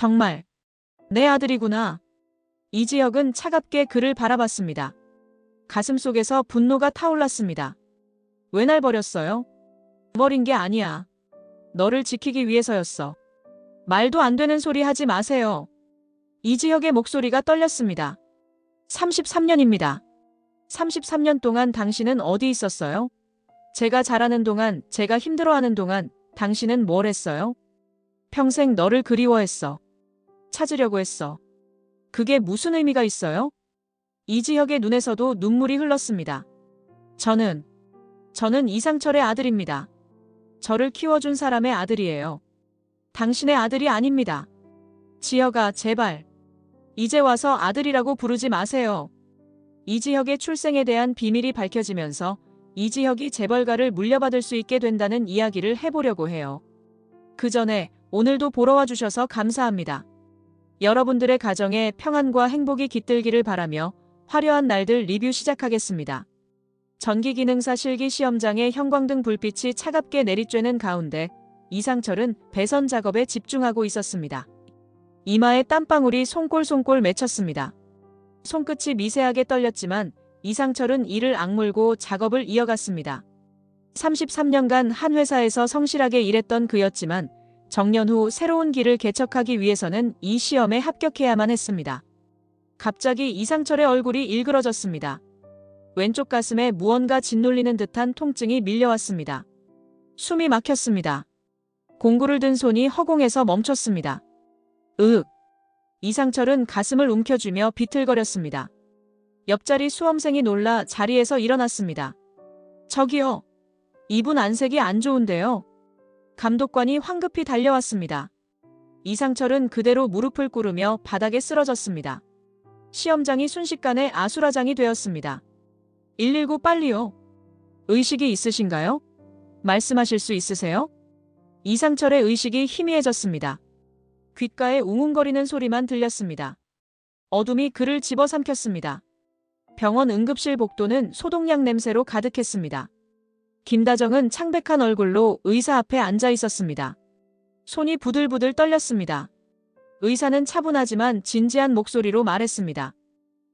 정말 내 아들이구나. 이지혁은 차갑게 그를 바라봤습니다. 가슴속에서 분노가 타올랐습니다. 왜 날 버렸어요? 버린 게 아니야. 너를 지키기 위해서였어. 말도 안 되는 소리 하지 마세요. 이지혁의 목소리가 떨렸습니다. 33년입니다. 33년 동안 당신은 어디 있었어요? 제가 잘하는 동안, 제가 힘들어하는 동안 당신은 뭘 했어요? 평생 너를 그리워했어. 찾으려고 했어. 그게 무슨 의미가 있어요? 이지혁의 눈에서도 눈물이 흘렀습니다. 저는 이상철의 아들입니다. 저를 키워준 사람의 아들이에요. 당신의 아들이 아닙니다. 지혁아, 제발. 이제 와서 아들이라고 부르지 마세요. 이지혁의 출생에 대한 비밀이 밝혀지면서 이지혁이 재벌가를 물려받을 수 있게 된다는 이야기를 해보려고 해요. 그 전에 오늘도 보러 와주셔서 감사합니다. 여러분들의 가정에 평안과 행복이 깃들기를 바라며 화려한 날들 리뷰 시작하겠습니다. 전기기능사 실기시험장에 형광등 불빛이 차갑게 내리쬐는 가운데 이상철은 배선 작업에 집중하고 있었습니다. 이마에 땀방울이 송골송골 맺혔습니다. 손끝이 미세하게 떨렸지만 이상철은 이를 악물고 작업을 이어갔습니다. 33년간 한 회사에서 성실하게 일했던 그였지만 정년 후 새로운 길을 개척하기 위해서는 이 시험에 합격해야만 했습니다. 갑자기 이상철의 얼굴이 일그러졌습니다. 왼쪽 가슴에 무언가 짓눌리는 듯한 통증이 밀려왔습니다. 숨이 막혔습니다. 공구를 든 손이 허공에서 멈췄습니다. 으윽. 이상철은 가슴을 움켜쥐며 비틀거렸습니다. 옆자리 수험생이 놀라 자리에서 일어났습니다. 저기요. 이분 안색이 안 좋은데요. 감독관이 황급히 달려왔습니다. 이상철은 그대로 무릎을 꿇으며 바닥에 쓰러졌습니다. 시험장이 순식간에 아수라장이 되었습니다. 119 빨리요. 의식이 있으신가요? 말씀하실 수 있으세요? 이상철의 의식이 희미해졌습니다. 귓가에 웅웅거리는 소리만 들렸습니다. 어둠이 그를 집어삼켰습니다. 병원 응급실 복도는 소독약 냄새로 가득했습니다. 김다정은 창백한 얼굴로 의사 앞에 앉아 있었습니다. 손이 부들부들 떨렸습니다. 의사는 차분하지만 진지한 목소리로 말했습니다.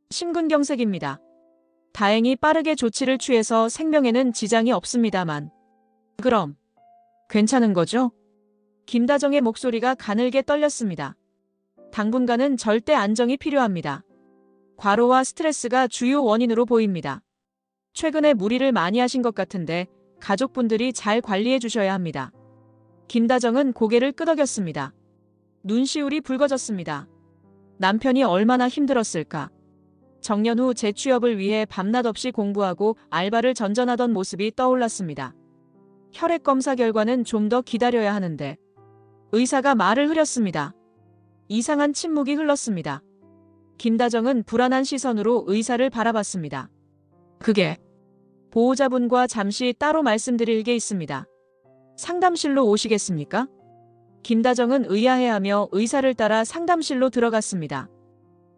심근경색입니다. 다행히 빠르게 조치를 취해서 생명에는 지장이 없습니다만. 그럼 괜찮은 거죠? 김다정의 목소리가 가늘게 떨렸습니다. 당분간은 절대 안정이 필요합니다. 과로와 스트레스가 주요 원인으로 보입니다. 최근에 무리를 많이 하신 것 같은데 가족분들이 잘 관리해 주셔야 합니다. 김다정은 고개를 끄덕였습니다. 눈시울이 붉어졌습니다. 남편이 얼마나 힘들었을까. 정년 후 재취업을 위해 밤낮 없이 공부하고 알바를 전전하던 모습이 떠올랐습니다. 혈액 검사 결과는 좀 더 기다려야 하는데. 의사가 말을 흐렸습니다. 이상한 침묵이 흘렀습니다. 김다정은 불안한 시선으로 의사를 바라봤습니다. 그게 보호자분과 잠시 따로 말씀드릴 게 있습니다. 상담실로 오시겠습니까? 김다정은 의아해하며 의사를 따라 상담실로 들어갔습니다.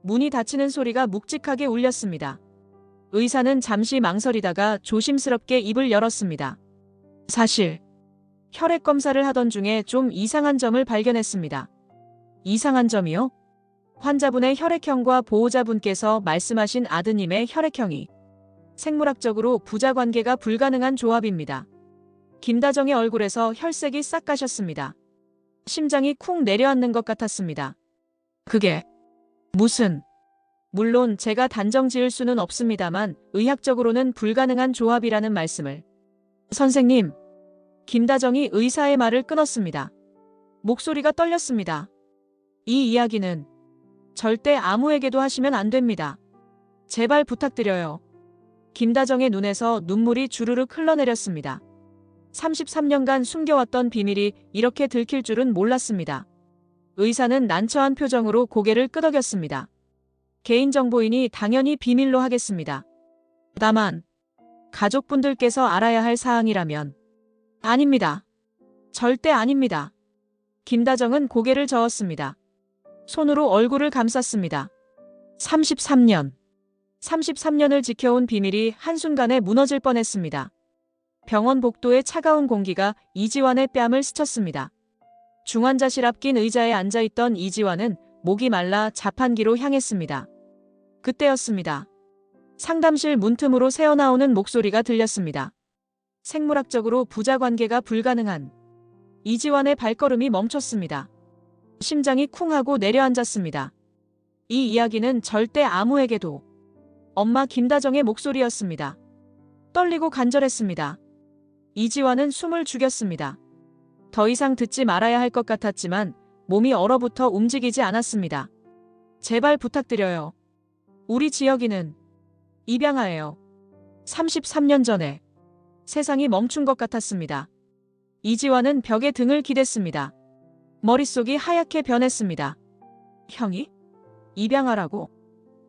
문이 닫히는 소리가 묵직하게 울렸습니다. 의사는 잠시 망설이다가 조심스럽게 입을 열었습니다. 사실 혈액 검사를 하던 중에 좀 이상한 점을 발견했습니다. 이상한 점이요? 환자분의 혈액형과 보호자분께서 말씀하신 아드님의 혈액형이 생물학적으로 부자 관계가 불가능한 조합입니다. 김다정의 얼굴에서 혈색이 싹 가셨습니다. 심장이 쿵 내려앉는 것 같았습니다. 그게 무슨... 물론 제가 단정 지을 수는 없습니다만 의학적으로는 불가능한 조합이라는 말씀을. 선생님. 김다정이 의사의 말을 끊었습니다. 목소리가 떨렸습니다. 이 이야기는 절대 아무에게도 하시면 안 됩니다. 제발 부탁드려요. 김다정의 눈에서 눈물이 주르륵 흘러내렸습니다. 33년간 숨겨왔던 비밀이 이렇게 들킬 줄은 몰랐습니다. 의사는 난처한 표정으로 고개를 끄덕였습니다. 개인정보이니 당연히 비밀로 하겠습니다. 다만 가족분들께서 알아야 할 사항이라면. 아닙니다. 절대 아닙니다. 김다정은 고개를 저었습니다. 손으로 얼굴을 감쌌습니다. 33년을 지켜온 비밀이 한순간에 무너질 뻔했습니다. 병원 복도의 차가운 공기가 이지환의 뺨을 스쳤습니다. 중환자실 앞 낀 의자에 앉아있던 이지환은 목이 말라 자판기로 향했습니다. 그때였습니다. 상담실 문틈으로 새어나오는 목소리가 들렸습니다. 생물학적으로 부자 관계가 불가능한. 이지환의 발걸음이 멈췄습니다. 심장이 쿵 하고 내려앉았습니다. 이 이야기는 절대 아무에게도. 엄마 김다정의 목소리였습니다. 떨리고 간절했습니다. 이지환은 숨을 죽였습니다. 더 이상 듣지 말아야 할 것 같았지만 몸이 얼어붙어 움직이지 않았습니다. 제발 부탁드려요. 우리 지혁이는 입양아예요. 33년 전에 세상이 멈춘 것 같았습니다. 이지환은 벽에 등을 기댔습니다. 머릿속이 하얗게 변했습니다. 형이? 입양아라고?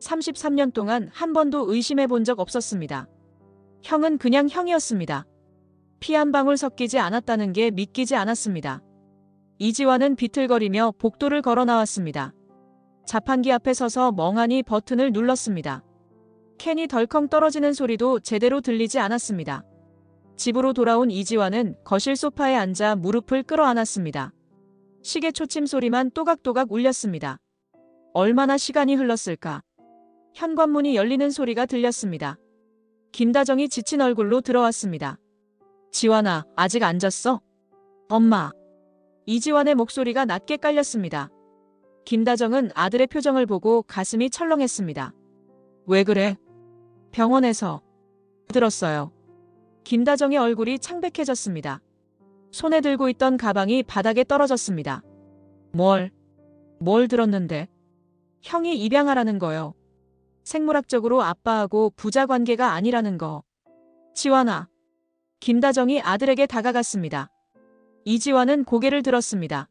33년 동안 한 번도 의심해 본 적 없었습니다. 형은 그냥 형이었습니다. 피 한 방울 섞이지 않았다는 게 믿기지 않았습니다. 이지환은 비틀거리며 복도를 걸어 나왔습니다. 자판기 앞에 서서 멍하니 버튼을 눌렀습니다. 캔이 덜컹 떨어지는 소리도 제대로 들리지 않았습니다. 집으로 돌아온 이지환은 거실 소파에 앉아 무릎을 끌어안았습니다. 시계 초침 소리만 또각또각 울렸습니다. 얼마나 시간이 흘렀을까? 현관문이 열리는 소리가 들렸습니다. 김다정이 지친 얼굴로 들어왔습니다. 지환아, 아직 안 잤어? 엄마. 이지환의 목소리가 낮게 깔렸습니다. 김다정은 아들의 표정을 보고 가슴이 철렁했습니다. 왜 그래? 병원에서 들었어요. 김다정의 얼굴이 창백해졌습니다. 손에 들고 있던 가방이 바닥에 떨어졌습니다. 뭘 들었는데? 형이 입양하라는 거요. 생물학적으로 아빠하고 부자 관계가 아니라는 거. 지환아. 김다정이 아들에게 다가갔습니다. 이지환은 고개를 들었습니다.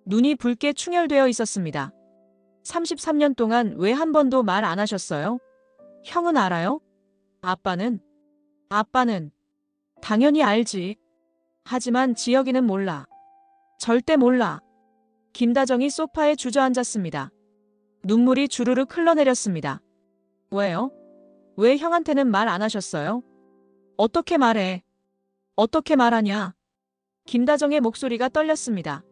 눈이 붉게 충혈되어 있었습니다. 33년 동안 왜 한 번도 말 안 하셨어요? 형은 알아요? 아빠는 당연히 알지. 하지만 지혁이는 몰라. 절대 몰라. 김다정이 소파에 주저앉았습니다. 눈물이 주르륵 흘러내렸습니다. 왜요? 왜 형한테는 말 안 하셨어요? 어떻게 말해? 어떻게 말하냐? 김다정의 목소리가 떨렸습니다.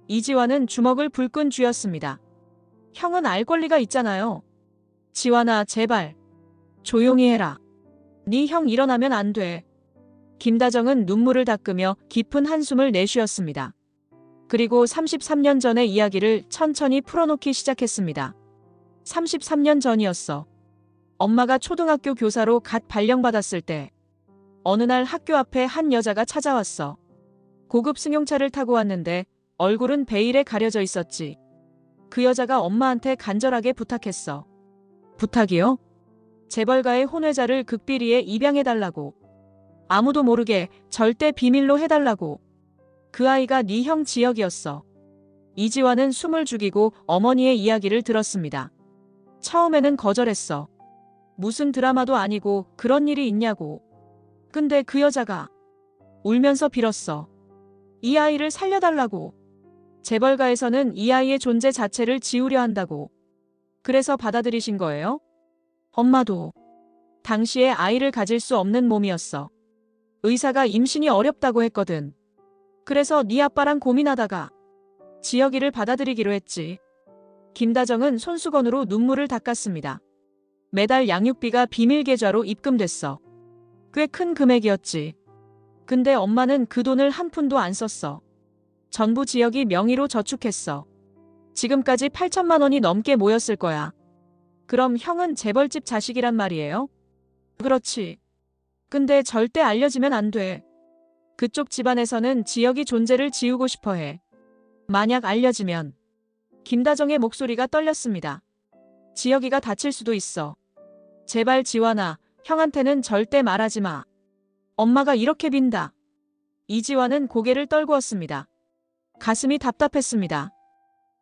이지환은 주먹을 불끈 쥐었습니다. 형은 알 권리가 있잖아요. 지환아, 제발. 조용히 해라. 네 형 일어나면 안 돼. 김다정은 눈물을 닦으며 깊은 한숨을 내쉬었습니다. 그리고 33년 전의 이야기를 천천히 풀어놓기 시작했습니다. 33년 전이었어. 엄마가 초등학교 교사로 갓 발령받았을 때 어느 날 학교 앞에 한 여자가 찾아왔어. 고급 승용차를 타고 왔는데 얼굴은 베일에 가려져 있었지. 그 여자가 엄마한테 간절하게 부탁했어. 부탁이요? 재벌가의 혼외자를 극비리에 입양해달라고. 아무도 모르게 절대 비밀로 해달라고. 그 아이가 네 형 지혁이었어. 이지환은 숨을 죽이고 어머니의 이야기를 들었습니다. 처음에는 거절했어. 무슨 드라마도 아니고 그런 일이 있냐고. 근데 그 여자가 울면서 빌었어. 이 아이를 살려달라고. 재벌가에서는 이 아이의 존재 자체를 지우려 한다고. 그래서 받아들이신 거예요? 엄마도 당시에 아이를 가질 수 없는 몸이었어. 의사가 임신이 어렵다고 했거든. 그래서 네 아빠랑 고민하다가 지혁이를 받아들이기로 했지. 김다정은 손수건으로 눈물을 닦았습니다. 매달 양육비가 비밀 계좌로 입금됐어. 꽤 큰 금액이었지. 근데 엄마는 그 돈을 한 푼도 안 썼어. 전부 지혁이 명의로 저축했어. 지금까지 8천만 원이 넘게 모였을 거야. 그럼 형은 재벌집 자식이란 말이에요? 그렇지. 근데 절대 알려지면 안 돼. 그쪽 집안에서는 지혁이 존재를 지우고 싶어 해. 만약 알려지면. 김다정의 목소리가 떨렸습니다. 지혁이가 다칠 수도 있어. 제발 지환아, 형한테는 절대 말하지 마. 엄마가 이렇게 빈다. 이지환은 고개를 떨구었습니다. 가슴이 답답했습니다.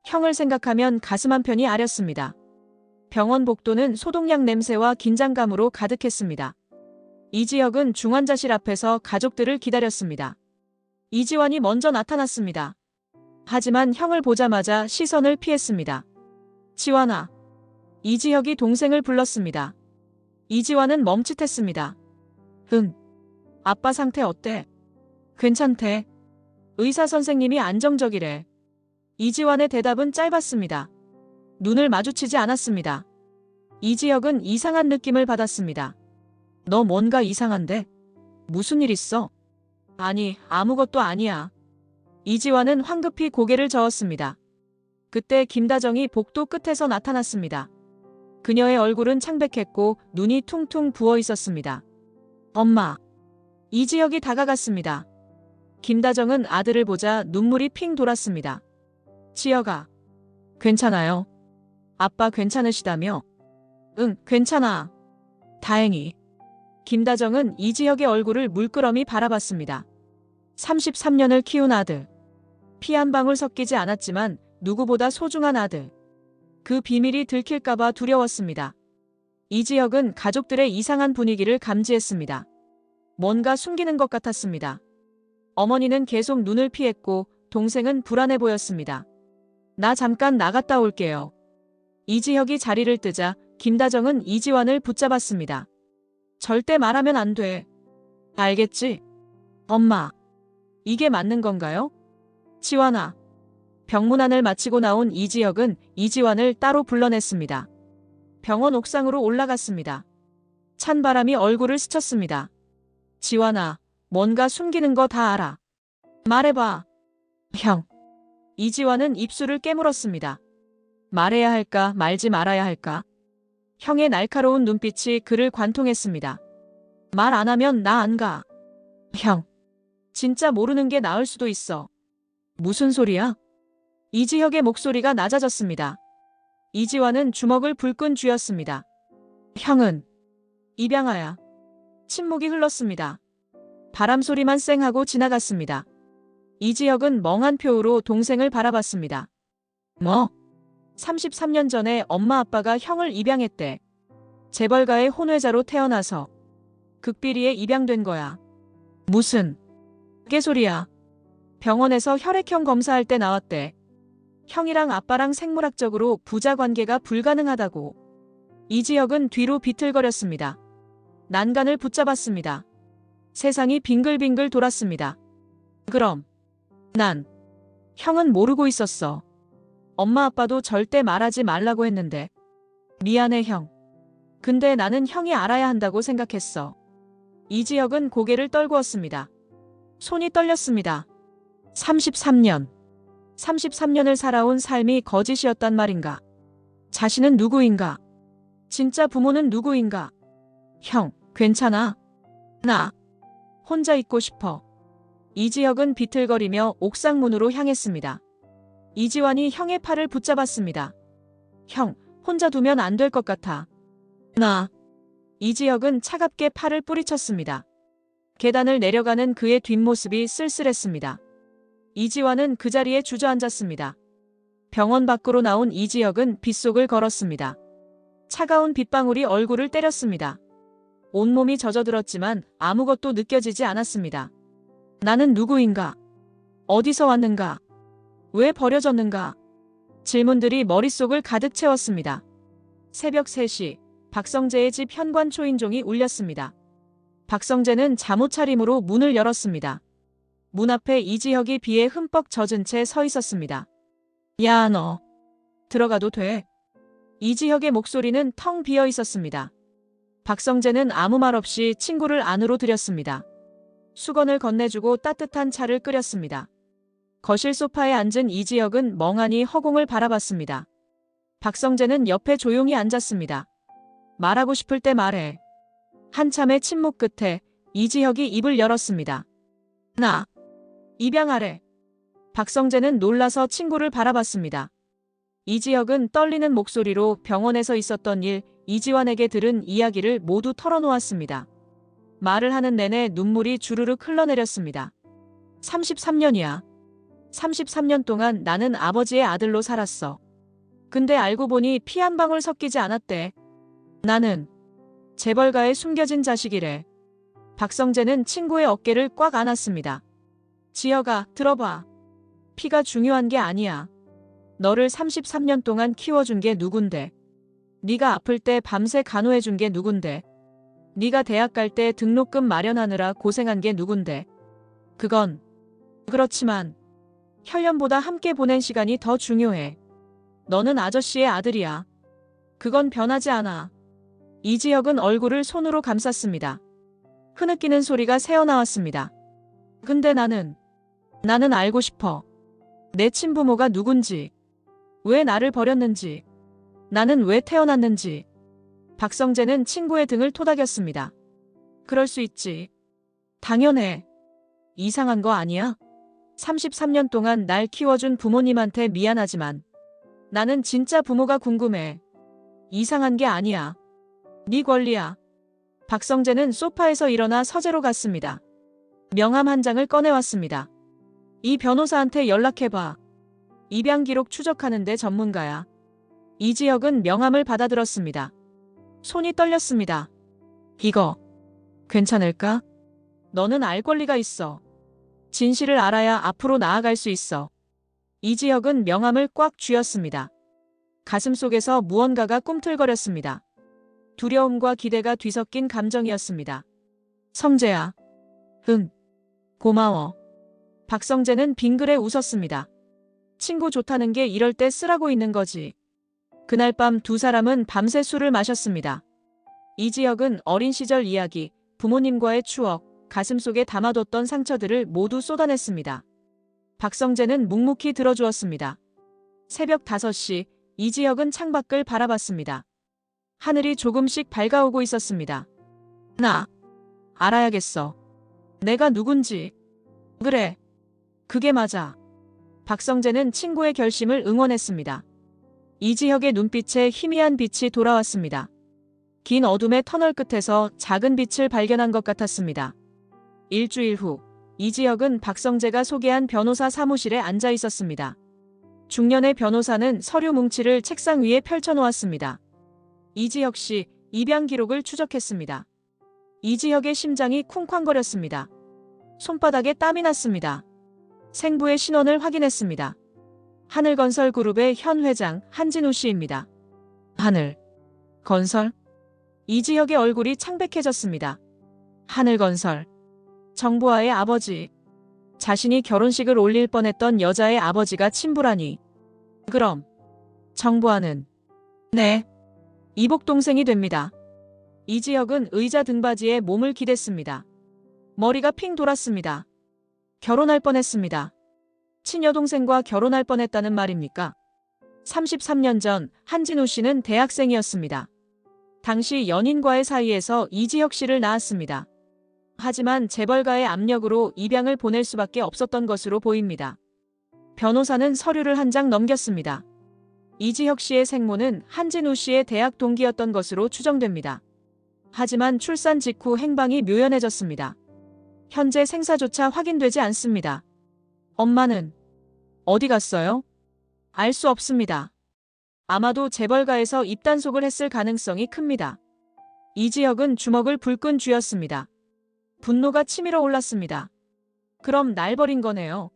형을 생각하면 가슴 한편이 아렸습니다. 병원 복도는 소독약 냄새와 긴장감으로 가득했습니다. 이지혁은 중환자실 앞에서 가족들을 기다렸습니다. 이지환이 먼저 나타났습니다. 하지만 형을 보자마자 시선을 피했습니다. 지환아. 이지혁이 동생을 불렀습니다. 이지환은 멈칫했습니다. 응. 아빠 상태 어때? 괜찮대. 의사 선생님이 안정적이래. 이지환의 대답은 짧았습니다. 눈을 마주치지 않았습니다. 이지혁은 이상한 느낌을 받았습니다. 너 뭔가 이상한데? 무슨 일 있어? 아니, 아무것도 아니야. 이지환은 황급히 고개를 저었습니다. 그때 김다정이 복도 끝에서 나타났습니다. 그녀의 얼굴은 창백했고 눈이 퉁퉁 부어 있었습니다. 엄마. 이지혁이 다가갔습니다. 김다정은 아들을 보자 눈물이 핑 돌았습니다. 지혁아. 괜찮아요? 아빠 괜찮으시다며? 응, 괜찮아. 다행히. 김다정은 이지혁의 얼굴을 물끄러미 바라봤습니다. 33년을 키운 아들. 피 한 방울 섞이지 않았지만 누구보다 소중한 아들. 그 비밀이 들킬까봐 두려웠습니다. 이지혁은 가족들의 이상한 분위기를 감지했습니다. 뭔가 숨기는 것 같았습니다. 어머니는 계속 눈을 피했고 동생은 불안해 보였습니다. 나 잠깐 나갔다 올게요. 이지혁이 자리를 뜨자 김다정은 이지환을 붙잡았습니다. 절대 말하면 안 돼. 알겠지? 엄마. 이게 맞는 건가요? 지환아. 병문안을 마치고 나온 이지혁은 이지환을 따로 불러냈습니다. 병원 옥상으로 올라갔습니다. 찬 바람이 얼굴을 스쳤습니다. 지환아, 뭔가 숨기는 거 다 알아. 말해봐. 형. 이지환은 입술을 깨물었습니다. 말해야 할까 말지 말아야 할까? 형의 날카로운 눈빛이 그를 관통했습니다. 말 안 하면 나 안 가. 형. 진짜 모르는 게 나을 수도 있어. 무슨 소리야? 이지혁의 목소리가 낮아졌습니다. 이지환은 주먹을 불끈 쥐었습니다. 형은. 입양아야. 침묵이 흘렀습니다. 바람 소리만 쌩하고 지나갔습니다. 이지혁은 멍한 표우로 동생을 바라봤습니다. 뭐? 33년 전에 엄마 아빠가 형을 입양했대. 재벌가의 혼외자로 태어나서 극비리에 입양된 거야. 무슨 개소리야. 병원에서 혈액형 검사할 때 나왔대. 형이랑 아빠랑 생물학적으로 부자 관계가 불가능하다고. 이지혁은 뒤로 비틀거렸습니다. 난간을 붙잡았습니다. 세상이 빙글빙글 돌았습니다. 그럼 난 형은 모르고 있었어. 엄마 아빠도 절대 말하지 말라고 했는데. 미안해 형. 근데 나는 형이 알아야 한다고 생각했어. 이지혁은 고개를 떨구었습니다. 손이 떨렸습니다. 33년을 살아온 삶이 거짓이었단 말인가? 자신은 누구인가? 진짜 부모는 누구인가? 형, 괜찮아? 나 혼자 있고 싶어. 이지혁은 비틀거리며 옥상 문으로 향했습니다. 이지환이 형의 팔을 붙잡았습니다. 형, 혼자 두면 안 될 것 같아. 나. 이지혁은 차갑게 팔을 뿌리쳤습니다. 계단을 내려가는 그의 뒷모습이 쓸쓸했습니다. 이지환은 그 자리에 주저앉았습니다. 병원 밖으로 나온 이지혁은 빗속을 걸었습니다. 차가운 빗방울이 얼굴을 때렸습니다. 온몸이 젖어들었지만 아무것도 느껴지지 않았습니다. 나는 누구인가? 어디서 왔는가? 왜 버려졌는가? 질문들이 머릿속을 가득 채웠습니다. 새벽 3시, 박성재의 집 현관 초인종이 울렸습니다. 박성재는 잠옷 차림으로 문을 열었습니다. 문 앞에 이지혁이 비에 흠뻑 젖은 채 서 있었습니다. 야, 너. 들어가도 돼? 이지혁의 목소리는 텅 비어 있었습니다. 박성재는 아무 말 없이 친구를 안으로 들였습니다. 수건을 건네주고 따뜻한 차를 끓였습니다. 거실 소파에 앉은 이지혁은 멍하니 허공을 바라봤습니다. 박성재는 옆에 조용히 앉았습니다. 말하고 싶을 때 말해. 한참의 침묵 끝에 이지혁이 입을 열었습니다. 나. 입양하래. 박성재는 놀라서 친구를 바라봤습니다. 이지혁은 떨리는 목소리로 병원에서 있었던 일, 이지환에게 들은 이야기를 모두 털어놓았습니다. 말을 하는 내내 눈물이 주르륵 흘러내렸습니다. 33년이야. 33년 동안 나는 아버지의 아들로 살았어. 근데 알고 보니 피 한 방울 섞이지 않았대. 나는 재벌가에 숨겨진 자식이래. 박성재는 친구의 어깨를 꽉 안았습니다. 지혁아, 들어봐. 피가 중요한 게 아니야. 너를 33년 동안 키워준 게 누군데. 네가 아플 때 밤새 간호해준 게 누군데. 네가 대학 갈 때 등록금 마련하느라 고생한 게 누군데. 그건 그렇지만 혈연보다 함께 보낸 시간이 더 중요해. 너는 아저씨의 아들이야. 그건 변하지 않아. 이지혁은 얼굴을 손으로 감쌌습니다. 흐느끼는 소리가 새어나왔습니다. 근데 나는 알고 싶어. 내 친부모가 누군지, 왜 나를 버렸는지, 나는 왜 태어났는지. 박성재는 친구의 등을 토닥였습니다. 그럴 수 있지. 당연해. 이상한 거 아니야? 33년 동안 날 키워준 부모님한테 미안하지만 나는 진짜 부모가 궁금해. 이상한 게 아니야. 네 권리야. 박성재는 소파에서 일어나 서재로 갔습니다. 명함 한 장을 꺼내왔습니다. 이 변호사한테 연락해봐. 입양 기록 추적하는데 전문가야. 이지혁은 명함을 받아들었습니다. 손이 떨렸습니다. 이거 괜찮을까? 너는 알 권리가 있어. 진실을 알아야 앞으로 나아갈 수 있어. 이지혁은 명함을 꽉 쥐었습니다. 가슴속에서 무언가가 꿈틀거렸습니다. 두려움과 기대가 뒤섞인 감정이었습니다. 성재야. 응. 고마워. 박성재는 빙그레 웃었습니다. 친구 좋다는 게 이럴 때 쓰라고 있는 거지. 그날 밤 두 사람은 밤새 술을 마셨습니다. 이지혁은 어린 시절 이야기, 부모님과의 추억, 가슴속에 담아뒀던 상처들을 모두 쏟아냈습니다. 박성재는 묵묵히 들어주었습니다. 새벽 5시, 이지혁은 창밖을 바라봤습니다. 하늘이 조금씩 밝아오고 있었습니다. 나 알아야겠어. 내가 누군지. 그래. 그게 맞아. 박성재는 친구의 결심을 응원했습니다. 이지혁의 눈빛에 희미한 빛이 돌아왔습니다. 긴 어둠의 터널 끝에서 작은 빛을 발견한 것 같았습니다. 일주일 후, 이지혁은 박성재가 소개한 변호사 사무실에 앉아 있었습니다. 중년의 변호사는 서류 뭉치를 책상 위에 펼쳐놓았습니다. 이지혁 씨, 입양 기록을 추적했습니다. 이지혁의 심장이 쿵쾅거렸습니다. 손바닥에 땀이 났습니다. 생부의 신원을 확인했습니다. 하늘건설그룹의 현 회장 한진우 씨입니다. 하늘건설? 이지혁의 얼굴이 창백해졌습니다. 하늘건설. 정보아의 아버지. 자신이 결혼식을 올릴 뻔했던 여자의 아버지가 친부라니. 그럼 정보아는? 네. 이복 동생이 됩니다. 이지혁은 의자 등받이에 몸을 기댔습니다. 머리가 핑 돌았습니다. 결혼할 뻔했습니다. 친여동생과 결혼할 뻔했다는 말입니까? 33년 전 한진우 씨는 대학생이었습니다. 당시 연인과의 사이에서 이지혁 씨를 낳았습니다. 하지만 재벌가의 압력으로 입양을 보낼 수밖에 없었던 것으로 보입니다. 변호사는 서류를 한 장 넘겼습니다. 이지혁 씨의 생모는 한진우 씨의 대학 동기였던 것으로 추정됩니다. 하지만 출산 직후 행방이 묘연해졌습니다. 현재 생사조차 확인되지 않습니다. 엄마는 어디 갔어요? 알 수 없습니다. 아마도 재벌가에서 입단속을 했을 가능성이 큽니다. 이지혁은 주먹을 불끈 쥐었습니다. 분노가 치밀어 올랐습니다. 그럼 날 버린 거네요.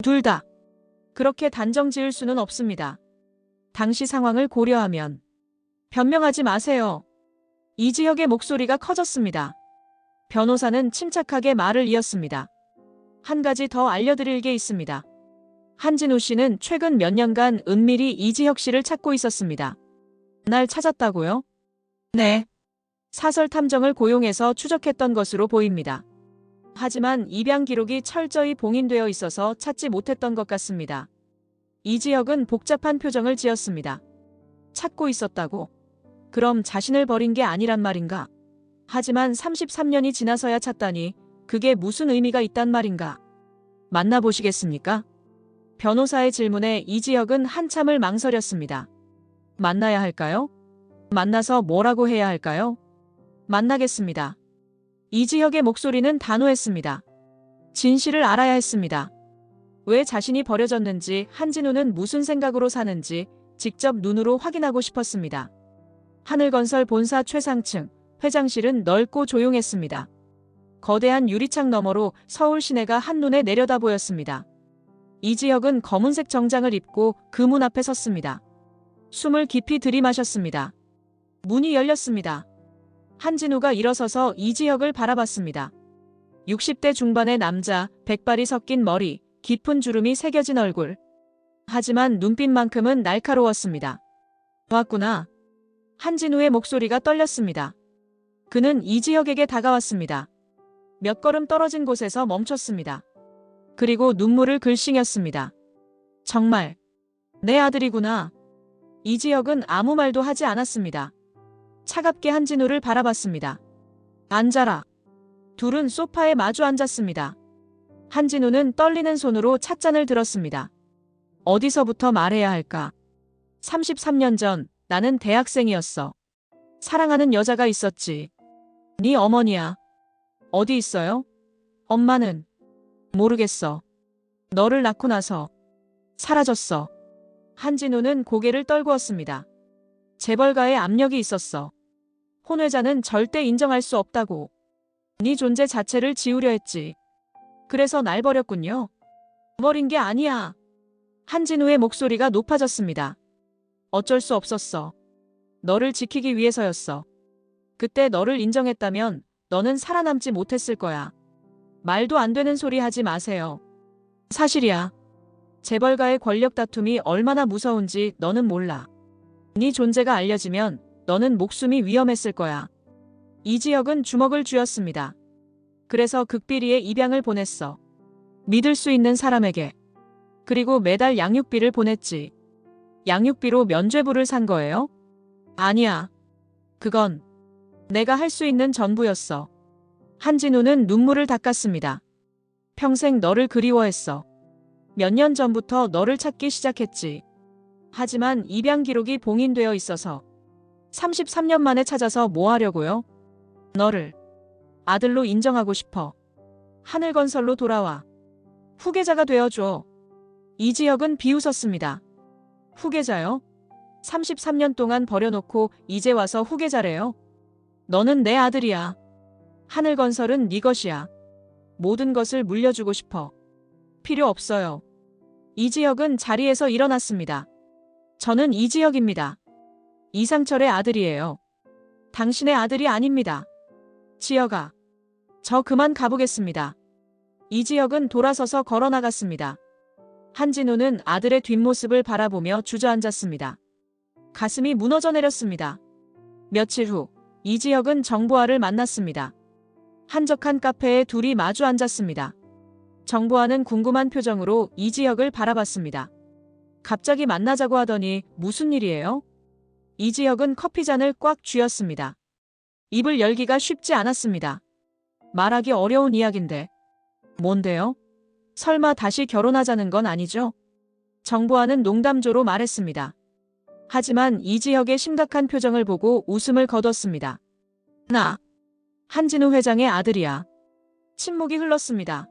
둘 다. 그렇게 단정 지을 수는 없습니다. 당시 상황을 고려하면. 변명하지 마세요. 이지혁의 목소리가 커졌습니다. 변호사는 침착하게 말을 이었습니다. 한 가지 더 알려드릴 게 있습니다. 한진우 씨는 최근 몇 년간 은밀히 이지혁 씨를 찾고 있었습니다. 날 찾았다고요? 네. 사설 탐정을 고용해서 추적했던 것으로 보입니다. 하지만 입양 기록이 철저히 봉인되어 있어서 찾지 못했던 것 같습니다. 이지혁은 복잡한 표정을 지었습니다. 찾고 있었다고? 그럼 자신을 버린 게 아니란 말인가? 하지만 33년이 지나서야 찾다니 그게 무슨 의미가 있단 말인가? 만나보시겠습니까? 변호사의 질문에 이지혁은 한참을 망설였습니다. 만나야 할까요? 만나서 뭐라고 해야 할까요? 만나겠습니다. 이지혁의 목소리는 단호했습니다. 진실을 알아야 했습니다. 왜 자신이 버려졌는지, 한진우는 무슨 생각으로 사는지 직접 눈으로 확인하고 싶었습니다. 하늘건설 본사 최상층, 회장실은 넓고 조용했습니다. 거대한 유리창 너머로 서울 시내가 한눈에 내려다 보였습니다. 이지혁은 검은색 정장을 입고 그 문 앞에 섰습니다. 숨을 깊이 들이마셨습니다. 문이 열렸습니다. 한진우가 일어서서 이지혁을 바라봤습니다. 60대 중반의 남자, 백발이 섞인 머리, 깊은 주름이 새겨진 얼굴. 하지만 눈빛만큼은 날카로웠습니다. 왔구나. 한진우의 목소리가 떨렸습니다. 그는 이지혁에게 다가왔습니다. 몇 걸음 떨어진 곳에서 멈췄습니다. 그리고 눈물을 글썽였습니다. 정말 내 아들이구나. 이지혁은 아무 말도 하지 않았습니다. 차갑게 한진우를 바라봤습니다. 앉아라. 둘은 소파에 마주 앉았습니다. 한진우는 떨리는 손으로 찻잔을 들었습니다. 어디서부터 말해야 할까? 33년 전 나는 대학생이었어. 사랑하는 여자가 있었지. 네 어머니야. 어디 있어요? 엄마는? 모르겠어. 너를 낳고 나서 사라졌어. 한진우는 고개를 떨구었습니다. 재벌가의 압력이 있었어. 혼외자는 절대 인정할 수 없다고. 네 존재 자체를 지우려 했지. 그래서 날 버렸군요. 버린 게 아니야. 한진우의 목소리가 높아졌습니다. 어쩔 수 없었어. 너를 지키기 위해서였어. 그때 너를 인정했다면 너는 살아남지 못했을 거야. 말도 안 되는 소리 하지 마세요. 사실이야. 재벌가의 권력 다툼이 얼마나 무서운지 너는 몰라. 네 존재가 알려지면 너는 목숨이 위험했을 거야. 이지혁은 주먹을 쥐었습니다. 그래서 극비리에 입양을 보냈어. 믿을 수 있는 사람에게. 그리고 매달 양육비를 보냈지. 양육비로 면죄부를 산 거예요? 아니야. 그건 내가 할 수 있는 전부였어. 한진우는 눈물을 닦았습니다. 평생 너를 그리워했어. 몇 년 전부터 너를 찾기 시작했지. 하지만 입양 기록이 봉인되어 있어서 33년 만에 찾아서 뭐 하려고요? 너를 아들로 인정하고 싶어. 하늘건설로 돌아와. 후계자가 되어줘. 이지혁은 비웃었습니다. 후계자요? 33년 동안 버려놓고 이제 와서 후계자래요? 너는 내 아들이야. 하늘건설은 네 것이야. 모든 것을 물려주고 싶어. 필요 없어요. 이지혁은 자리에서 일어났습니다. 저는 이지혁입니다. 이상철의 아들이에요. 당신의 아들이 아닙니다. 지혁아. 저 그만 가보겠습니다. 이지혁은 돌아서서 걸어나갔습니다. 한진우는 아들의 뒷모습을 바라보며 주저앉았습니다. 가슴이 무너져 내렸습니다. 며칠 후 이지혁은 정보아를 만났습니다. 한적한 카페에 둘이 마주 앉았습니다. 정보아는 궁금한 표정으로 이지혁을 바라봤습니다. 갑자기 만나자고 하더니 무슨 일이에요? 이지혁은 커피잔을 꽉 쥐었습니다. 입을 열기가 쉽지 않았습니다. 말하기 어려운 이야기인데. 뭔데요? 설마 다시 결혼하자는 건 아니죠? 정보아는 농담조로 말했습니다. 하지만 이지혁의 심각한 표정을 보고 웃음을 거뒀습니다. 나 한진우 회장의 아들이야. 침묵이 흘렀습니다.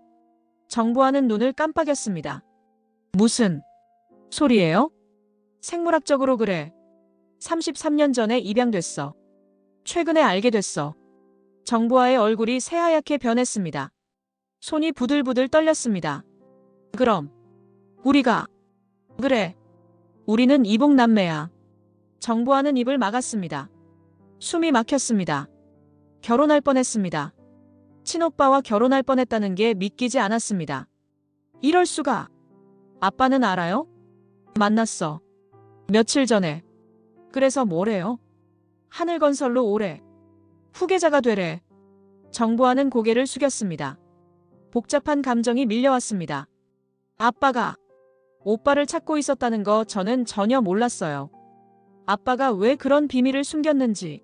정보아는 눈을 깜빡였습니다. 무슨 소리예요? 생물학적으로 그래. 33년 전에 입양됐어. 최근에 알게 됐어. 정보아의 얼굴이 새하얗게 변했습니다. 손이 부들부들 떨렸습니다. 그럼 우리가 그래. 우리는 이복남매야. 정보아는 입을 막았습니다. 숨이 막혔습니다. 결혼할 뻔했습니다. 친오빠와 결혼할 뻔했다는 게 믿기지 않았습니다. 이럴 수가. 아빠는 알아요? 만났어. 며칠 전에. 그래서 뭐래요? 하늘건설로 오래. 후계자가 되래. 정보아는 고개를 숙였습니다. 복잡한 감정이 밀려왔습니다. 아빠가 오빠를 찾고 있었다는 거 저는 전혀 몰랐어요. 아빠가 왜 그런 비밀을 숨겼는지.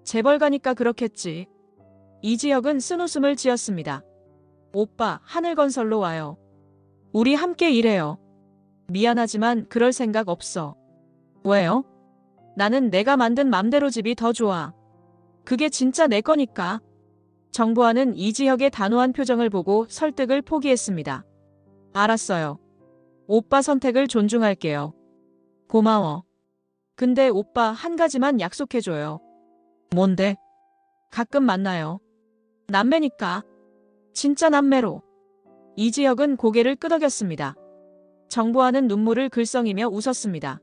재벌가니까 그렇겠지. 이지혁은 쓴웃음을 지었습니다. 오빠, 하늘건설로 와요. 우리 함께 일해요. 미안하지만 그럴 생각 없어. 왜요? 나는 내가 만든 맘대로 집이 더 좋아. 그게 진짜 내 거니까. 정보아는 이지혁의 단호한 표정을 보고 설득을 포기했습니다. 알았어요. 오빠 선택을 존중할게요. 고마워. 근데 오빠 한 가지만 약속해줘요. 뭔데? 가끔 만나요. 남매니까. 진짜 남매로. 이지혁은 고개를 끄덕였습니다. 정보아는 눈물을 글썽이며 웃었습니다.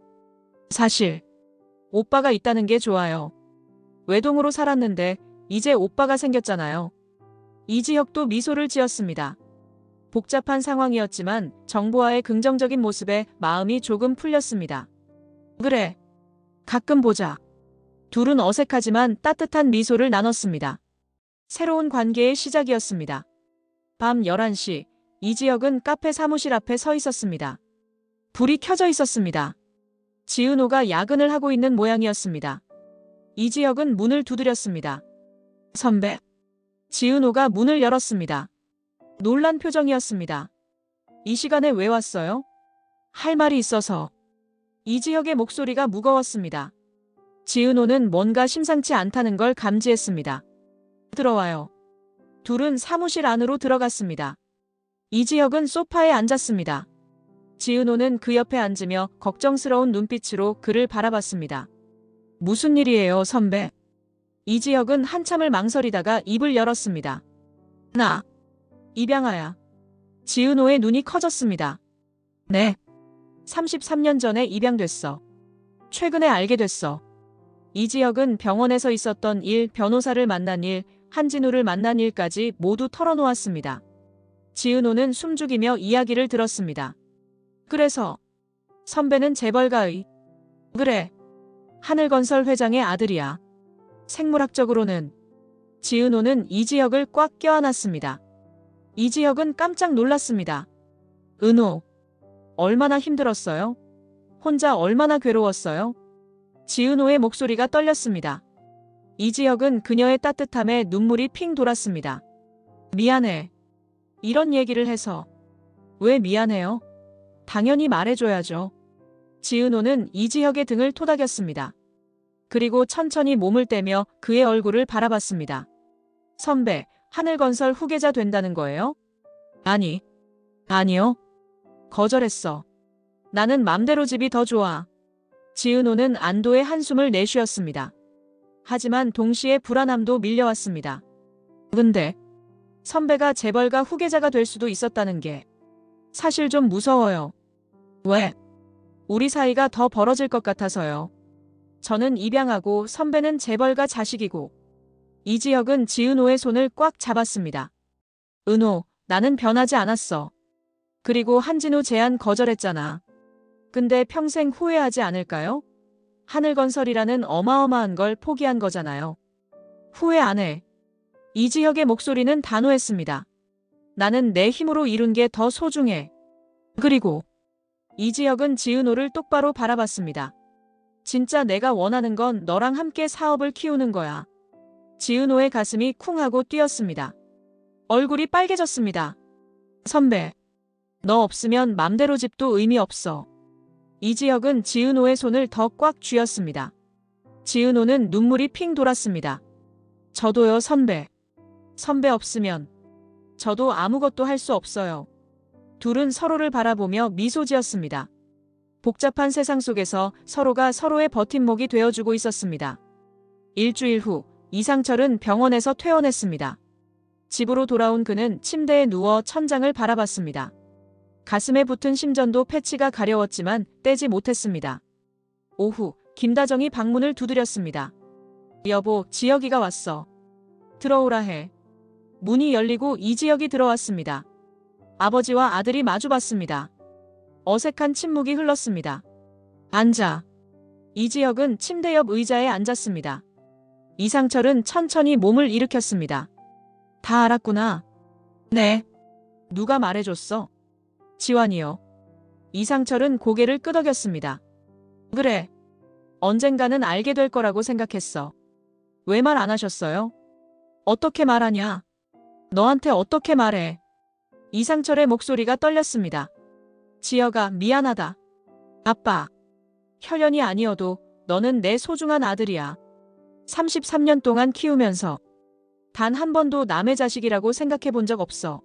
사실 오빠가 있다는 게 좋아요. 외동으로 살았는데 이제 오빠가 생겼잖아요. 이지혁도 미소를 지었습니다. 복잡한 상황이었지만 정보와의 긍정적인 모습에 마음이 조금 풀렸습니다. 그래. 가끔 보자. 둘은 어색하지만 따뜻한 미소를 나눴습니다. 새로운 관계의 시작이었습니다. 밤 11시, 이지혁은 카페 사무실 앞에 서 있었습니다. 불이 켜져 있었습니다. 지은호가 야근을 하고 있는 모양이었습니다. 이지혁은 문을 두드렸습니다. 선배. 지은호가 문을 열었습니다. 놀란 표정이었습니다. 이 시간에 왜 왔어요? 할 말이 있어서. 이지혁의 목소리가 무거웠습니다. 지은호는 뭔가 심상치 않다는 걸 감지했습니다. 들어와요. 둘은 사무실 안으로 들어갔습니다. 이지혁은 소파에 앉았습니다. 지은호는 그 옆에 앉으며 걱정스러운 눈빛으로 그를 바라봤습니다. 무슨 일이에요, 선배? 이지혁은 한참을 망설이다가 입을 열었습니다. 나. 입양아야. 지은호의 눈이 커졌습니다. 네. 33년 전에 입양됐어. 최근에 알게 됐어. 이지혁은 병원에서 있었던 일, 변호사를 만난 일, 한진우를 만난 일까지 모두 털어놓았습니다. 지은호는 숨죽이며 이야기를 들었습니다. 그래서 선배는 재벌가의. 그래. 하늘건설 회장의 아들이야. 생물학적으로는. 지은호는 이지혁을 꽉 껴안았습니다. 이지혁은 깜짝 놀랐습니다. 은호. 얼마나 힘들었어요? 혼자 얼마나 괴로웠어요? 지은호의 목소리가 떨렸습니다. 이지혁은 그녀의 따뜻함에 눈물이 핑 돌았습니다. 미안해. 이런 얘기를 해서. 왜 미안해요? 당연히 말해줘야죠. 지은호는 이지혁의 등을 토닥였습니다. 그리고 천천히 몸을 떼며 그의 얼굴을 바라봤습니다. 선배, 하늘건설 후계자 된다는 거예요? 아니요. 거절했어. 나는 맘대로 집이 더 좋아. 지은호는 안도의 한숨을 내쉬었습니다. 하지만 동시에 불안함도 밀려왔습니다. 근데 선배가 재벌가 후계자가 될 수도 있었다는 게 사실 좀 무서워요. 왜? 우리 사이가 더 벌어질 것 같아서요. 저는 입양하고 선배는 재벌가 자식이고. 이지혁은 지은호의 손을 꽉 잡았습니다. 은호, 나는 변하지 않았어. 그리고 한진우 제안 거절했잖아. 근데 평생 후회하지 않을까요? 하늘건설이라는 어마어마한 걸 포기한 거잖아요. 후회 안 해. 이지혁의 목소리는 단호했습니다. 나는 내 힘으로 이룬 게 더 소중해. 그리고 이지혁은 지은호를 똑바로 바라봤습니다. 진짜 내가 원하는 건 너랑 함께 사업을 키우는 거야. 지은호의 가슴이 쿵 하고 뛰었습니다. 얼굴이 빨개졌습니다. 선배, 너 없으면 맘대로 집도 의미 없어. 이지혁은 지은호의 손을 더 꽉 쥐었습니다. 지은호는 눈물이 핑 돌았습니다. 저도요, 선배. 선배 없으면 저도 아무것도 할 수 없어요. 둘은 서로를 바라보며 미소 지었습니다. 복잡한 세상 속에서 서로가 서로의 버팀목이 되어주고 있었습니다. 일주일 후 이상철은 병원에서 퇴원했습니다. 집으로 돌아온 그는 침대에 누워 천장을 바라봤습니다. 가슴에 붙은 심전도 패치가 가려웠지만 떼지 못했습니다. 오후 김다정이 방문을 두드렸습니다. 여보, 지혁이가 왔어. 들어오라 해. 문이 열리고 이지혁이 들어왔습니다. 아버지와 아들이 마주봤습니다. 어색한 침묵이 흘렀습니다. 앉아. 이지혁은 침대 옆 의자에 앉았습니다. 이상철은 천천히 몸을 일으켰습니다. 다 알았구나. 네. 누가 말해줬어? 지환이요. 이상철은 고개를 끄덕였습니다. 그래. 언젠가는 알게 될 거라고 생각했어. 왜 말 안 하셨어요? 어떻게 말하냐? 너한테 어떻게 말해? 이상철의 목소리가 떨렸습니다. 지혁아, 미안하다. 아빠. 혈연이 아니어도 너는 내 소중한 아들이야. 33년 동안 키우면서 단 한 번도 남의 자식이라고 생각해 본 적 없어.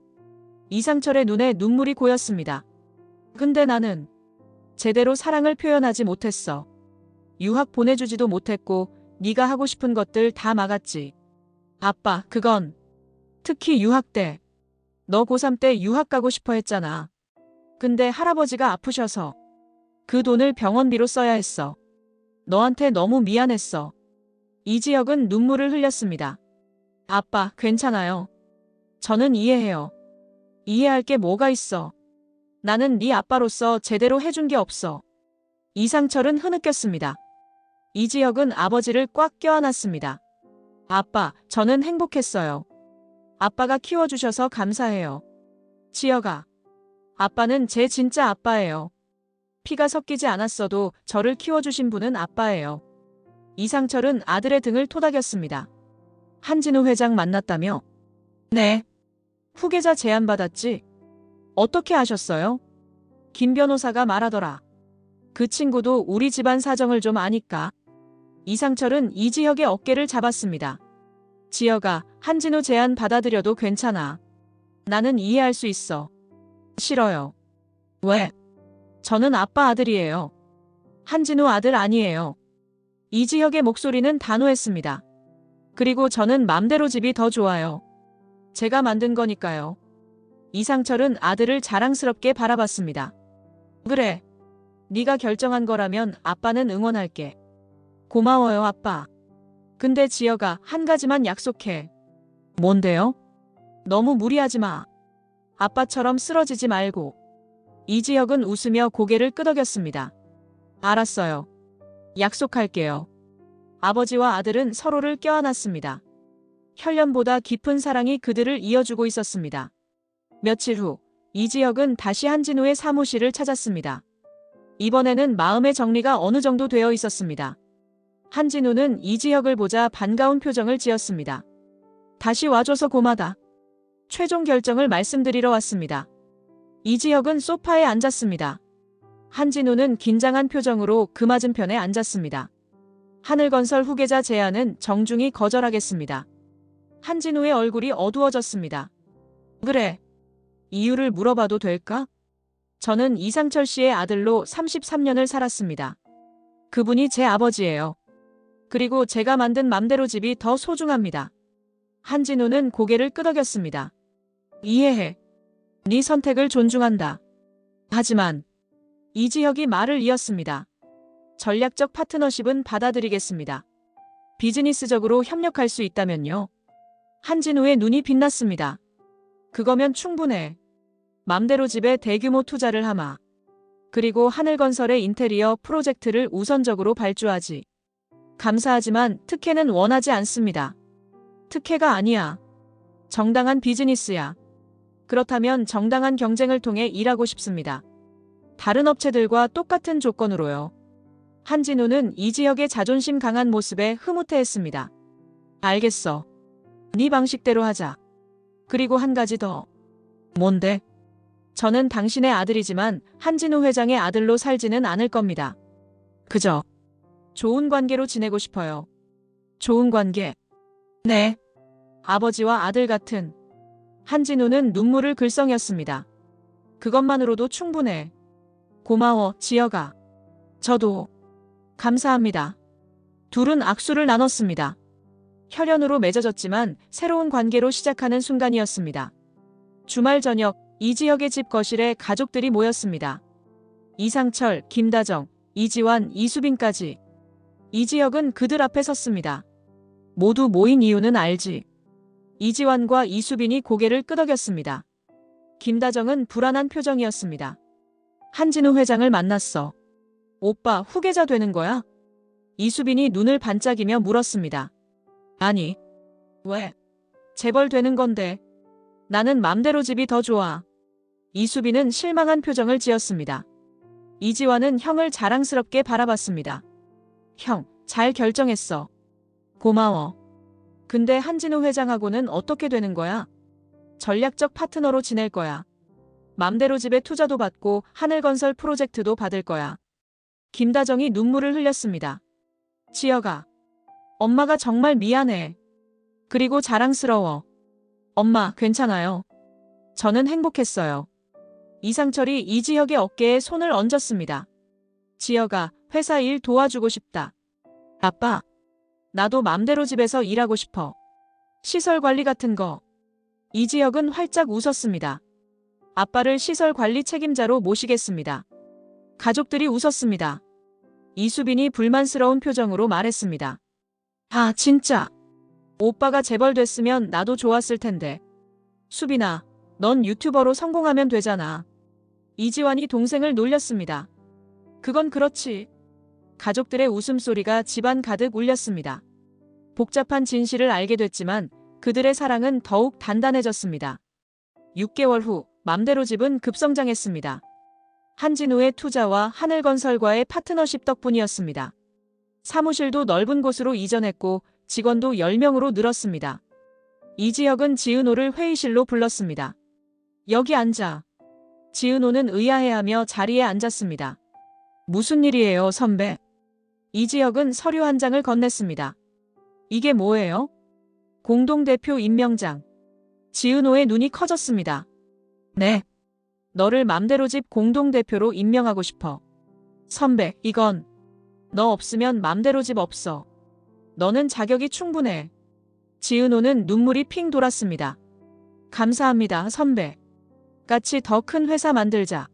이상철의 눈에 눈물이 고였습니다. 근데 나는 제대로 사랑을 표현하지 못했어. 유학 보내주지도 못했고 네가 하고 싶은 것들 다 막았지. 아빠, 그건 특히 유학 때. 너 고3 때 유학 가고 싶어 했잖아. 근데 할아버지가 아프셔서 그 돈을 병원비로 써야 했어. 너한테 너무 미안했어. 이지혁은 눈물을 흘렸습니다. 아빠, 괜찮아요. 저는 이해해요. 이해할 게 뭐가 있어. 나는 네 아빠로서 제대로 해준 게 없어. 이상철은 흐느꼈습니다. 이지혁은 아버지를 꽉 껴안았습니다. 아빠, 저는 행복했어요. 아빠가 키워주셔서 감사해요. 지혁아, 아빠는 제 진짜 아빠예요. 피가 섞이지 않았어도 저를 키워주신 분은 아빠예요. 이상철은 아들의 등을 토닥였습니다. 한진우 회장 만났다며? 네. 후계자 제안받았지? 어떻게 아셨어요? 김 변호사가 말하더라. 그 친구도 우리 집안 사정을 좀 아니까. 이상철은 이지혁의 어깨를 잡았습니다. 지혁아, 한진우 제안 받아들여도 괜찮아. 나는 이해할 수 있어. 싫어요. 왜? 저는 아빠 아들이에요. 한진우 아들 아니에요. 이지혁의 목소리는 단호했습니다. 그리고 저는 맘대로 집이 더 좋아요. 제가 만든 거니까요. 이상철은 아들을 자랑스럽게 바라봤습니다. 그래. 네가 결정한 거라면 아빠는 응원할게. 고마워요, 아빠. 근데 지혁아, 한 가지만 약속해. 뭔데요? 너무 무리하지 마. 아빠처럼 쓰러지지 말고. 이지혁은 웃으며 고개를 끄덕였습니다. 알았어요. 약속할게요. 아버지와 아들은 서로를 껴안았습니다. 혈연보다 깊은 사랑이 그들을 이어주고 있었습니다. 며칠 후, 이지혁은 다시 한진우의 사무실을 찾았습니다. 이번에는 마음의 정리가 어느 정도 되어 있었습니다. 한진우는 이지혁을 보자 반가운 표정을 지었습니다. 다시 와줘서 고마다. 최종 결정을 말씀드리러 왔습니다. 이지혁은 소파에 앉았습니다. 한진우는 긴장한 표정으로 그 맞은편에 앉았습니다. 하늘건설 후계자 제안은 정중히 거절하겠습니다. 한진우의 얼굴이 어두워졌습니다. 그래. 이유를 물어봐도 될까? 저는 이상철 씨의 아들로 33년을 살았습니다. 그분이 제 아버지예요. 그리고 제가 만든 맘대로 집이 더 소중합니다. 한진우는 고개를 끄덕였습니다. 이해해. 네 선택을 존중한다. 하지만 이지혁이 말을 이었습니다. 전략적 파트너십은 받아들이겠습니다. 비즈니스적으로 협력할 수 있다면요. 한진우의 눈이 빛났습니다. 그거면 충분해. 맘대로 집에 대규모 투자를 하마. 그리고 하늘건설의 인테리어 프로젝트를 우선적으로 발주하지. 감사하지만 특혜는 원하지 않습니다. 특혜가 아니야. 정당한 비즈니스야. 그렇다면 정당한 경쟁을 통해 일하고 싶습니다. 다른 업체들과 똑같은 조건으로요. 한진우는 이지혁의 자존심 강한 모습에 흐뭇해했습니다. 알겠어. 네 방식대로 하자. 그리고 한 가지 더. 뭔데? 저는 당신의 아들이지만 한진우 회장의 아들로 살지는 않을 겁니다. 그저 좋은 관계로 지내고 싶어요. 좋은 관계? 네. 아버지와 아들 같은. 한진우는 눈물을 글썽였습니다. 그것만으로도 충분해. 고마워, 지혁아. 저도. 감사합니다. 둘은 악수를 나눴습니다. 혈연으로 맺어졌지만 새로운 관계로 시작하는 순간이었습니다. 주말 저녁, 이지혁의 집 거실에 가족들이 모였습니다. 이상철, 김다정, 이지환, 이수빈까지. 이지혁은 그들 앞에 섰습니다. 모두 모인 이유는 알지. 이지환과 이수빈이 고개를 끄덕였습니다. 김다정은 불안한 표정이었습니다. 한진우 회장을 만났어. 오빠, 후계자 되는 거야? 이수빈이 눈을 반짝이며 물었습니다. 아니. 왜? 재벌 되는 건데. 나는 맘대로 집이 더 좋아. 이수빈은 실망한 표정을 지었습니다. 이지환은 형을 자랑스럽게 바라봤습니다. 형, 잘 결정했어. 고마워. 근데 한진우 회장하고는 어떻게 되는 거야? 전략적 파트너로 지낼 거야. 맘대로 집에 투자도 받고 하늘건설 프로젝트도 받을 거야. 김다정이 눈물을 흘렸습니다. 지혁아. 엄마가 정말 미안해. 그리고 자랑스러워. 엄마, 괜찮아요. 저는 행복했어요. 이상철이 이지혁의 어깨에 손을 얹었습니다. 지혁아, 회사 일 도와주고 싶다. 아빠. 나도 맘대로 집에서 일하고 싶어. 시설 관리 같은 거. 이지혁은 활짝 웃었습니다. 아빠를 시설 관리 책임자로 모시겠습니다. 가족들이 웃었습니다. 이수빈이 불만스러운 표정으로 말했습니다. 아, 진짜. 오빠가 재벌 됐으면 나도 좋았을 텐데. 수빈아, 넌 유튜버로 성공하면 되잖아. 이지환이 동생을 놀렸습니다. 그건 그렇지. 가족들의 웃음소리가 집안 가득 울렸습니다. 복잡한 진실을 알게 됐지만 그들의 사랑은 더욱 단단해졌습니다. 6개월 후 맘대로 집은 급성장했습니다. 한진우의 투자와 하늘건설과의 파트너십 덕분이었습니다. 사무실도 넓은 곳으로 이전했고 직원도 10명으로 늘었습니다. 이지혁은 지은호를 회의실로 불렀습니다. 여기 앉아. 지은호는 의아해하며 자리에 앉았습니다. 무슨 일이에요, 선배? 이지혁은 서류 한 장을 건넸습니다. 이게 뭐예요? 공동대표 임명장. 지은호의 눈이 커졌습니다. 네. 너를 맘대로 집 공동대표로 임명하고 싶어. 선배, 이건 너 없으면 맘대로 집 없어. 너는 자격이 충분해. 지은호는 눈물이 핑 돌았습니다. 감사합니다, 선배. 같이 더 큰 회사 만들자.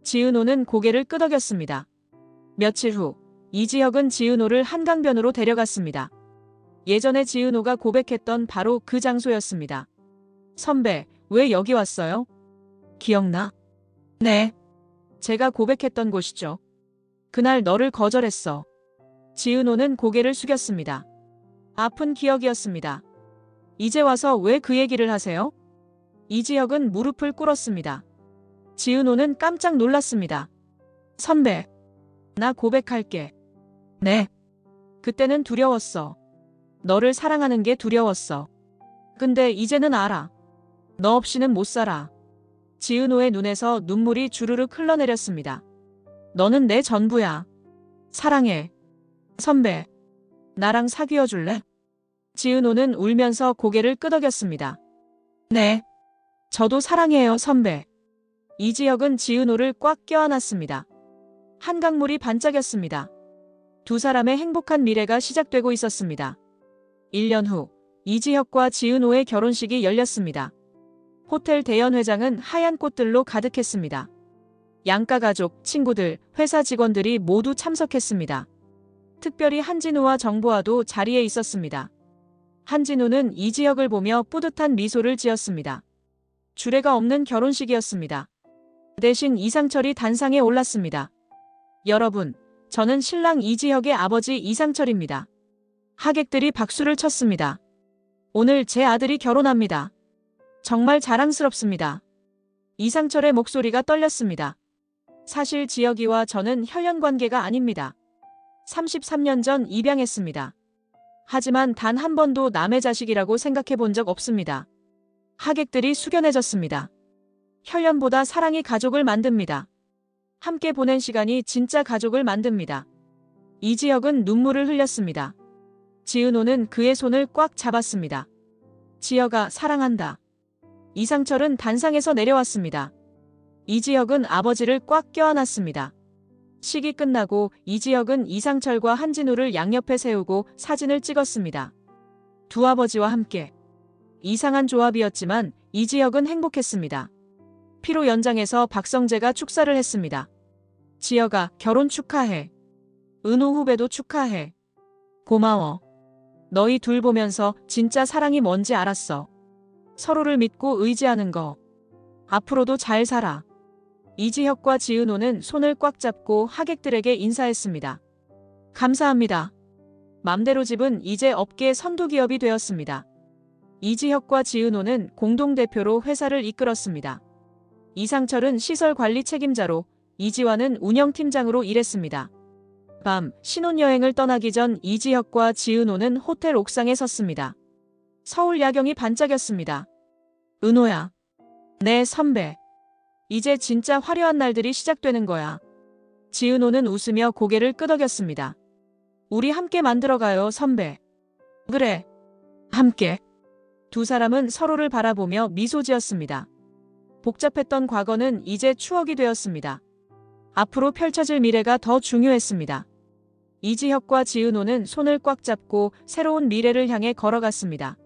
지은호는 고개를 끄덕였습니다. 며칠 후 이지혁은 지은호를 한강변으로 데려갔습니다. 예전에 지은호가 고백했던 바로 그 장소였습니다. 선배, 왜 여기 왔어요? 기억나? 네. 제가 고백했던 곳이죠. 그날 너를 거절했어. 지은호는 고개를 숙였습니다. 아픈 기억이었습니다. 이제 와서 왜 그 얘기를 하세요? 이지혁은 무릎을 꿇었습니다. 지은호는 깜짝 놀랐습니다. 선배, 나 고백할게. 네. 그때는 두려웠어. 너를 사랑하는 게 두려웠어. 근데 이제는 알아. 너 없이는 못 살아. 지은호의 눈에서 눈물이 주르륵 흘러내렸습니다. 너는 내 전부야. 사랑해. 선배, 나랑 사귀어 줄래? 지은호는 울면서 고개를 끄덕였습니다. 네. 저도 사랑해요, 선배. 이지혁은 지은호를 꽉 껴안았습니다. 한강물이 반짝였습니다. 두 사람의 행복한 미래가 시작되고 있었습니다. 1년 후 이지혁과 지은호의 결혼식이 열렸습니다. 호텔 대연회장은 하얀 꽃들로 가득했습니다. 양가 가족, 친구들, 회사 직원들이 모두 참석했습니다. 특별히 한진우와 정보아도 자리에 있었습니다. 한진우는 이지혁을 보며 뿌듯한 미소를 지었습니다. 주례가 없는 결혼식이었습니다. 대신 이상철이 단상에 올랐습니다. 여러분, 저는 신랑 이지혁의 아버지 이상철입니다. 하객들이 박수를 쳤습니다. 오늘 제 아들이 결혼합니다. 정말 자랑스럽습니다. 이상철의 목소리가 떨렸습니다. 사실 지혁이와 저는 혈연 관계가 아닙니다. 33년 전 입양했습니다. 하지만 단 한 번도 남의 자식이라고 생각해 본 적 없습니다. 하객들이 숙연해졌습니다. 혈연보다 사랑이 가족을 만듭니다. 함께 보낸 시간이 진짜 가족을 만듭니다. 이지혁은 눈물을 흘렸습니다. 지은호는 그의 손을 꽉 잡았습니다. 지혁아, 사랑한다. 이상철은 단상에서 내려왔습니다. 이지혁은 아버지를 꽉 껴안았습니다. 식이 끝나고 이지혁은 이상철과 한진우를 양옆에 세우고 사진을 찍었습니다. 두 아버지와 함께. 이상한 조합이었지만 이지혁은 행복했습니다. 피로 연장에서 박성재가 축사를 했습니다. 지혁아, 결혼 축하해. 은우 후배도 축하해. 고마워. 너희 둘 보면서 진짜 사랑이 뭔지 알았어. 서로를 믿고 의지하는 거. 앞으로도 잘 살아. 이지혁과 지은호는 손을 꽉 잡고 하객들에게 인사했습니다. 감사합니다. 맘대로 집은 이제 업계 선두기업이 되었습니다. 이지혁과 지은호는 공동대표로 회사를 이끌었습니다. 이상철은 시설관리 책임자로, 이지환은 운영팀장으로 일했습니다. 밤, 신혼여행을 떠나기 전 이지혁과 지은호는 호텔 옥상에 섰습니다. 서울 야경이 반짝였습니다. 은호야. 네, 선배. 이제 진짜 화려한 날들이 시작되는 거야. 지은호는 웃으며 고개를 끄덕였습니다. 우리 함께 만들어가요, 선배. 그래. 함께. 두 사람은 서로를 바라보며 미소 지었습니다. 복잡했던 과거는 이제 추억이 되었습니다. 앞으로 펼쳐질 미래가 더 중요했습니다. 이지혁과 지은호는 손을 꽉 잡고 새로운 미래를 향해 걸어갔습니다.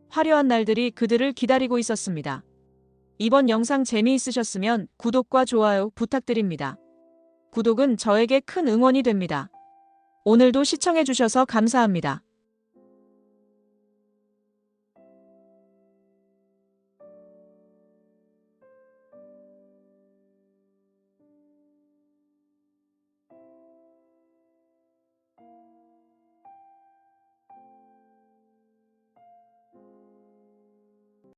화려한 날들이 그들을 기다리고 있었습니다. 이번 영상 재미있으셨으면 구독과 좋아요 부탁드립니다. 구독은 저에게 큰 응원이 됩니다. 오늘도 시청해주셔서 감사합니다.